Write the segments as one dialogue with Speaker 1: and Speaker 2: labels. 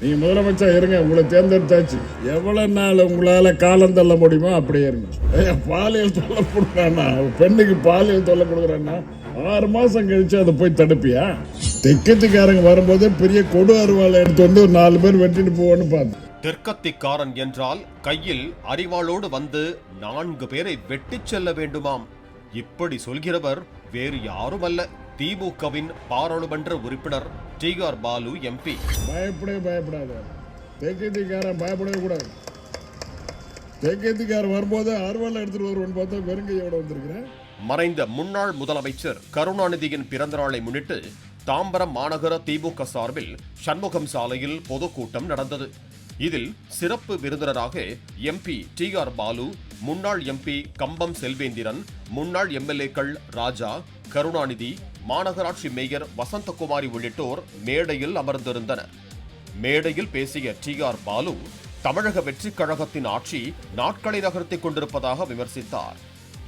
Speaker 1: நீங்க முதலமைச்சர் இருங்க, உங்களை தேர்ந்தெடுத்தாச்சு. எவ்வளவு நாள் உங்களால காலம் தள்ள முடியுமோ அப்படியே இருங்க. பாலியல் தொல்லை கொடுக்குறான்னா, பெண்ணுக்கு பாலியல் தொல்லை கொடுக்குறான்னா 6 மாசம் கழிச்சு அதை போய் தடுப்பியா? தெற்கத்திக்காரங்க வரும்போது பெரிய கொடு அருவாளை எடுத்து வந்து ஒரு 4 பேர் வெட்டிட்டு போவோன்னு பார்த்தேன்.
Speaker 2: தெற்கத்திக்காரன் என்றால் கையில் அரிவாளோடு வந்து 4 பேரை வெட்டிச் செல்ல வேண்டுமாம். இப்படி சொல்கிறவர் வேறு யாரும் அல்ல, திமுகவின் பாராளுமன்ற உறுப்பினர் டிஆர் பாலு எம்பி.
Speaker 1: பயப்படாத, தெற்கத்திக்காரன் பயப்படவே கூடாது. தெற்கத்திக்காரன் வரும்போது அருவாளை எடுத்துட்டு வருவோன்னு பார்த்தா வெறுங்கையோட வந்திருக்கிறேன்.
Speaker 2: மறைந்த முன்னாள் முதலமைச்சர் கருணாநிதியின் பிறந்த நாளை முன்னிட்டு தாம்பரம் மாநகர திமுக சார்பில் சண்முகம் சாலையில் பொதுக்கூட்டம் நடந்தது. இதில் சிறப்பு விருந்தினராக எம்பி டிஆர் பாலு, முன்னாள் எம்பி கம்பம் செல்வேந்திரன், முன்னாள் எம்எல்ஏக்கள் ராஜா, கருணாநிதி, மாநகராட்சி மேயர் வசந்தகுமாரி உள்ளிட்டோர் மேடையில் அமர்ந்திருந்தனர். மேடையில் பேசிய டிஆர் பாலு, தமிழக வெற்றிக் கழகத்தின் ஆட்சி நாட்களை நகர்த்திக் கொண்டிருப்பதாக விமர்சித்தார்.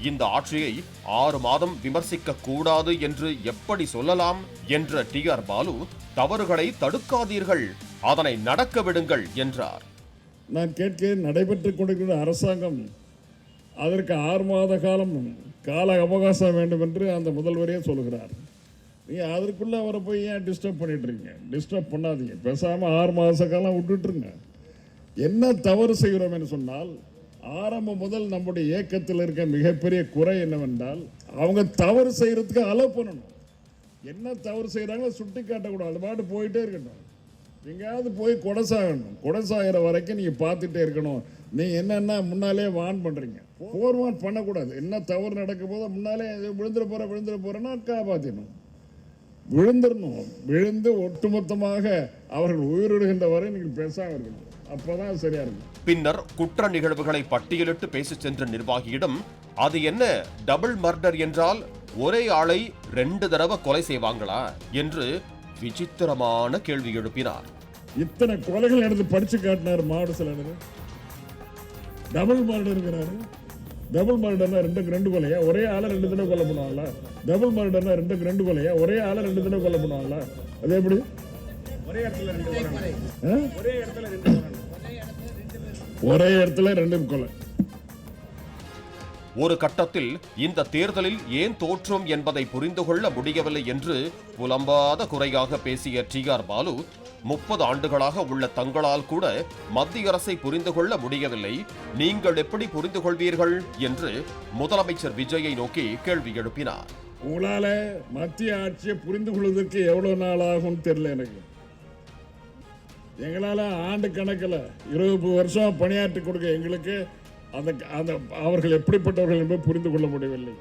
Speaker 2: இந்த ஆட்சியை 6 மாதம் விமர்சிக்க கூடாது என்று எப்படி சொல்லலாம் என்ற டிஆர் பாலு, தவறுகளை தடுக்காதீர்கள், அதனை நடக்க விடுங்கள் என்றார்.
Speaker 1: நான் கேட்க நடைபெற்றுக் கொண்டிருக்கிற அரசாங்கம் அதற்கு 6 மாத கால அவகாசம் வேண்டும் என்று அந்த முதல்வரே சொல்கிறார். நீங்கள் அதற்குள்ளே அவரை போய் ஏன் டிஸ்டர்ப் பண்ணிட்டு இருக்கீங்க? டிஸ்டர்ப் பண்ணாதீங்க, பேசாமல் 6 மாத காலம் விட்டுட்டுருங்க. என்ன தவறு செய்கிறோம் என்று சொன்னால், ஆரம்பம் முதல் நம்முடைய இயக்கத்தில் இருக்க மிகப்பெரிய குறை என்னவென்றால், அவங்க தவறு செய்கிறதுக்கு அலோவ் பண்ணணும். என்ன தவறு செய்கிறாங்களோ சுட்டி காட்டக்கூடாது, அது பாட்டு போயிட்டே இருக்கட்டும். எங்கேயாவது போய் கொடசாகிற வரைக்கும் நீங்கள் பார்த்துட்டே இருக்கணும். நீங்கள் என்னென்னா முன்னாலே வார்ன் பண்ணுறீங்க, ஃபோர்வார்ன் பண்ணக்கூடாது. என்ன தவறு நடக்கும் போது முன்னாலே விழுந்துட போகிறேன்னா காப்பாற்றிடணும், விழுந்து ஒட்டுமொத்தமாக அவர்கள் உயிரிடுகின்ற வரை நீங்கள் பேசாமல் இருக்கணும். அப்போதான் சரியா இருக்கும்.
Speaker 2: பின்னர் குற்ற நிகழ்வுகளை பட்டியலிட்டு பேசி சென்ற நிர்வாகியிடம், அது என்ன டபுள் மர்டர் என்றால் ஒரே ஆளை 2 தடவை கொலை செய்வாங்களா என்று விசித்திரமான கேள்வி எழுப்பினார்.
Speaker 1: இத்தனை கொலைகள் எடுத்து படிச்சு காட்டினார் மாவட்ட செயலாளர். டபுள் மர்டர்ங்கிறாரு. டபுள் மர்டர்னா 2 கொலையா? ஒரே ஆளை 2 தடவை கொலை பண்ணுவாங்களா? டபுள் மர்டர்னா 2 கொலையா? ஒரே ஆளை 2 தடவை கொலை பண்ணுவாங்களா? அது எப்படி? ஒரே இடத்துல 2 கொலை.
Speaker 2: ஒரு கட்டத்தில் இந்த தேர்தலில் ஏன் தோற்றோம் என்பதை புரிந்து கொள்ள முடியவில்லை என்று புலம்பாத குறையாக பேசிய டிஆர் பாலு, 30 ஆண்டுகளாக உள்ள தங்களால் கூட மத்திய அரசை புரிந்து கொள்ள முடியவில்லை, நீங்கள் எப்படி புரிந்து கொள்வீர்கள் என்று முதலமைச்சர் விஜயை நோக்கி கேள்வி எழுப்பினார்.
Speaker 1: உங்களால மத்திய ஆட்சியை புரிந்து கொள்வதற்கு எவ்வளவு நாள் ஆகும் தெரியல எனக்கு. எங்களால் ஆண்டு கணக்கில் 20 வருஷம் பணியாற்றி கொடுக்க எங்களுக்கு அந்த அவர்கள் எப்படிப்பட்டவர்கள் என்பதை புரிந்து கொள்ள முடியவில்லை.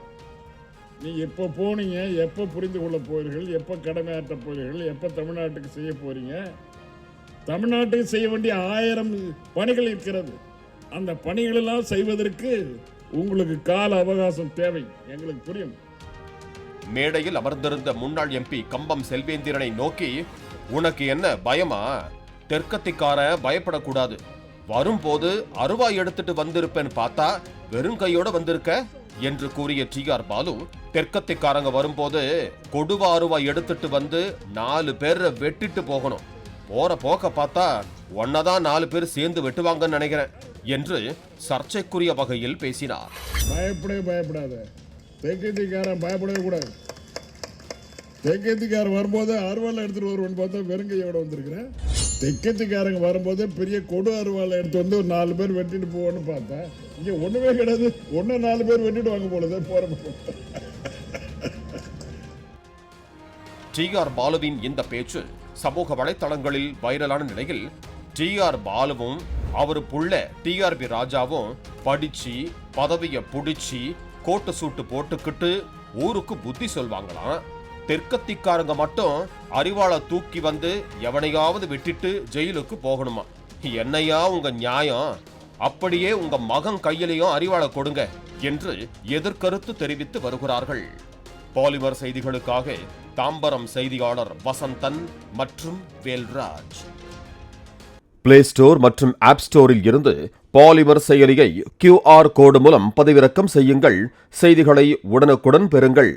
Speaker 1: நீங்கள் எப்போ போனீங்க, எப்போ புரிந்து கொள்ள போகிறீர்கள், எப்போ கடமையாற்ற போகிறீர்கள், எப்போ தமிழ்நாட்டுக்கு செய்ய போறீங்க? தமிழ்நாட்டுக்கு செய்ய வேண்டிய 1000 பணிகள் இருக்கிறது. அந்த பணிகளெல்லாம் செய்வதற்கு உங்களுக்கு கால அவகாசம் தேவை, எங்களுக்கு புரியும்.
Speaker 2: மேடையில் அமர்ந்திருந்த முன்னாள் எம்பி கம்பம் செல்வேந்திரனை நோக்கி, உனக்கு என்ன பயமா? தெற்கத்திக்கார பயப்படக்கூடாது, வரும்போது அருவாய் எடுத்துட்டு வந்திருப்பேன்னு பார்த்தா வெறும் கையோட வந்திருக்க என்று கூறிய டிஆர் பாலு, தெற்கத்திக்காரங்க வரும்போது கொடுவா அருவாய் எடுத்துட்டு வந்து 4 பேரை வெட்டிட்டு போகணும், போற போக்க பார்த்தா ஒன்னதான் 4 பேர் சேர்ந்து வெட்டுவாங்கன்னு நினைக்கிறேன் என்று சர்ச்சைக்குரிய வகையில் பேசினார்.
Speaker 1: பயப்படாத, தெற்கத்திக்காரன் பயப்படவே கூடாது. தெற்கத்திக்காரன் வரும்போது அருவாளை எடுத்துட்டு வருவோன்னு பார்த்தா வெறுங்கையோட வந்திருக்கிறேன். தெற்கத்திக்காரங்க வரும்போது பெரிய கொடு அருவாளை எடுத்து வந்து ஒரு 4 பேர் வெட்டிட்டு போவோன்னு பார்த்தா இங்கே ஒன்றுமே கிடையாது. 4 பேர் வெட்டிட்டு வாங்க போலது போற.
Speaker 2: டிஆர் பாலுவின் இந்த பேச்சு சமூக வலைத்தளங்களில் வைரலான நிலையில், டிஆர் பாலுவும் அவர் புள்ள டிஆர்பி ராஜாவும் படிச்சு பதவியை புடிச்சு கோட்டு சூட்டு போட்டுக்கிட்டு ஊருக்கு புத்தி சொல்வாங்களாம். தெற்கத்திக்காரங்க மட்டும் அரிவாளை தூக்கி வந்து எவனையாவது வெட்டிட்டு ஜெயிலுக்கு போகணுமா? என்னையா உங்க நியாயம்? அப்படியே உங்க மகன் கையிலையும் அரிவாளை கொடுங்க என்று எதிர்கருத்து தெரிவித்து வருகிறார்கள். பாலிமர் செய்திகளுக்காக தாம்பரம் செய்தியாளர் வசந்தன் மற்றும் வேல்ராஜ். பிளே ஸ்டோர் மற்றும் ஆப் ஸ்டோரில் இருந்து பாலிமர் செயலியை QR கோடு மூலம் பதிவிறக்கம் செய்யுங்கள். செய்திகளை உடனுக்குடன் பெறுங்கள்.